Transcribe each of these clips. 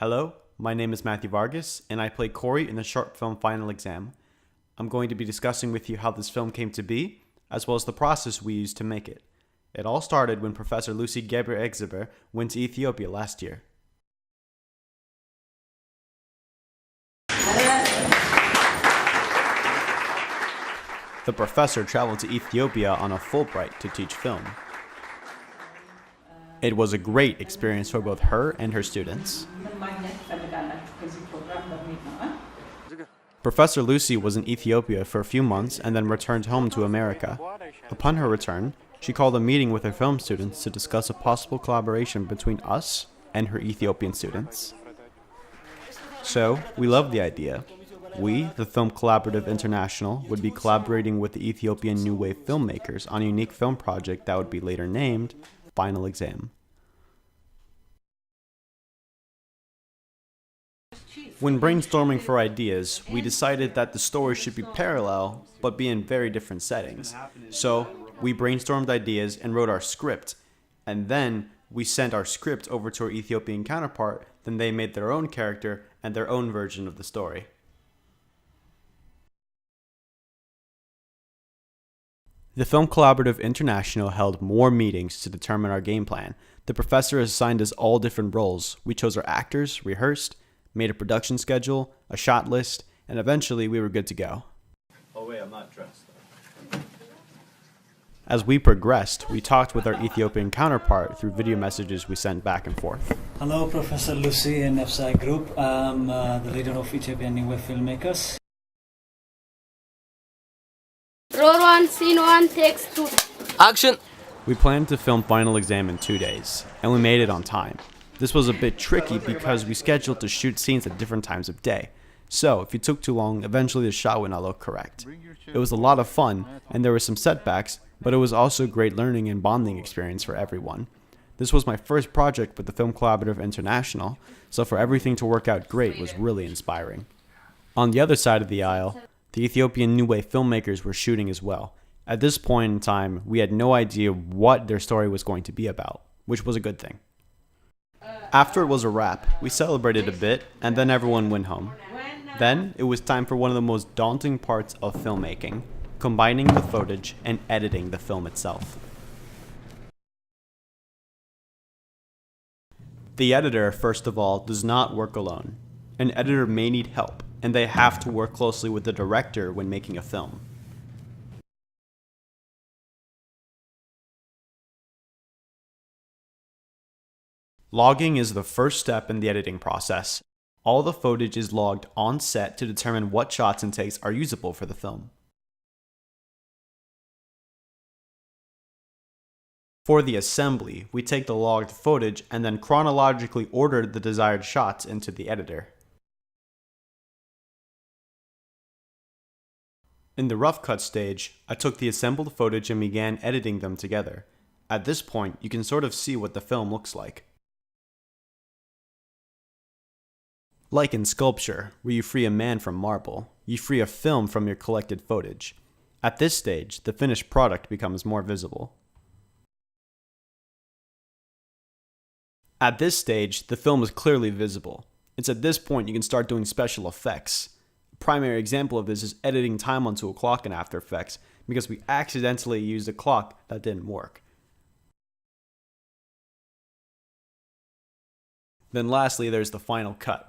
Hello, my name is Matthew Vargas, and I play Corey in the short film Final Exam. I'm going to be discussing with you how this film came to be, as well as the process we used to make it. It all started when Professor Lucy Geber went to Ethiopia last year. The professor traveled to Ethiopia on a Fulbright to teach film. It was a great experience for both her and her students. Professor Lucy was in Ethiopia for a few months and then returned home to America. Upon her return, she called a meeting with her film students to discuss a possible collaboration between us and her Ethiopian students. So, we loved the idea. We, the Film Collaborative International, would be collaborating with the Ethiopian New Wave filmmakers on a unique film project that would be later named Final Exam. When brainstorming for ideas, we decided that the story should be parallel, but be in very different settings. So, we brainstormed ideas and wrote our script, and then we sent our script over to our Ethiopian counterpart, then they made their own character and their own version of the story. The Film Collaborative International held more meetings to determine our game plan. The professor assigned us all different roles. We chose our actors, rehearsed, made a production schedule, a shot list, and eventually we were good to go. Oh wait, I'm not dressed. As we progressed, we talked with our Ethiopian counterpart through video messages we sent back and forth. Hello, Professor Lucy and FSI Group. I'm the leader of Ethiopian New Wave filmmakers. Roll one, scene one, takes two. Action! We planned to film Final Exam in 2 days, and we made it on time. This was a bit tricky because we scheduled to shoot scenes at different times of day. So, if it took too long, eventually the shot would not look correct. It was a lot of fun, and there were some setbacks, but it was also a great learning and bonding experience for everyone. This was my first project with the Film Collaborative International, so for everything to work out great was really inspiring. On the other side of the aisle, the Ethiopian New Wave filmmakers were shooting as well. At this point in time, we had no idea what their story was going to be about, which was a good thing. After it was a wrap, we celebrated a bit, and then everyone went home. Then, it was time for one of the most daunting parts of filmmaking, combining the footage and editing the film itself. The editor, first of all, does not work alone. An editor may need help, and they have to work closely with the director when making a film. Logging is the first step in the editing process. All the footage is logged on set to determine what shots and takes are usable for the film. For the assembly, we take the logged footage and then chronologically order the desired shots into the editor. In the rough cut stage, I took the assembled footage and began editing them together. At this point, you can sort of see what the film looks like. Like in sculpture, where you free a man from marble, you free a film from your collected footage. At this stage, the finished product becomes more visible. At this stage, the film is clearly visible. It's at this point you can start doing special effects. A primary example of this is editing time onto a clock in After Effects, because we accidentally used a clock that didn't work. Then lastly, there's the final cut.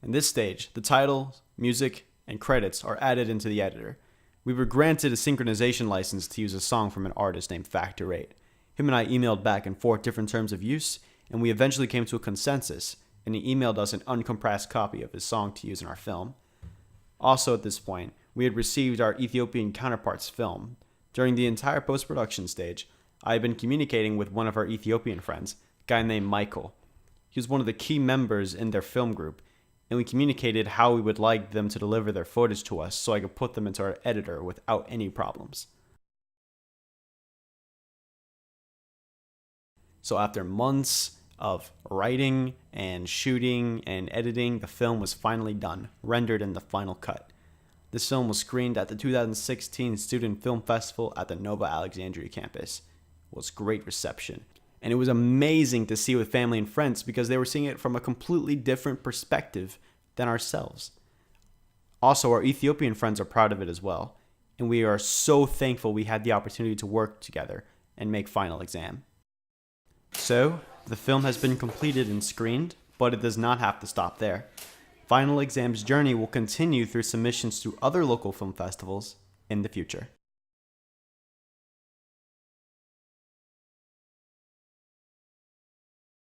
In this stage, the title, music, and credits are added into the editor. We were granted a synchronization license to use a song from an artist named Factor 8. Him and I emailed back and forth different terms of use, and we eventually came to a consensus, and he emailed us an uncompressed copy of his song to use in our film. Also at this point, we had received our Ethiopian counterpart's film. During the entire post-production stage, I had been communicating with one of our Ethiopian friends, a guy named Michael. He was one of the key members in their film group, and we communicated how we would like them to deliver their footage to us so I could put them into our editor without any problems. So after months of writing and shooting and editing, the film was finally done, rendered in the final cut. This film was screened at the 2016 Student Film Festival at the NOVA Alexandria campus. It was great reception. And it was amazing to see with family and friends because they were seeing it from a completely different perspective than ourselves. Also, our Ethiopian friends are proud of it as well. And we are so thankful we had the opportunity to work together and make final exam. So, the film has been completed and screened, but it does not have to stop there. Final Exam's journey will continue through submissions to other local film festivals in the future.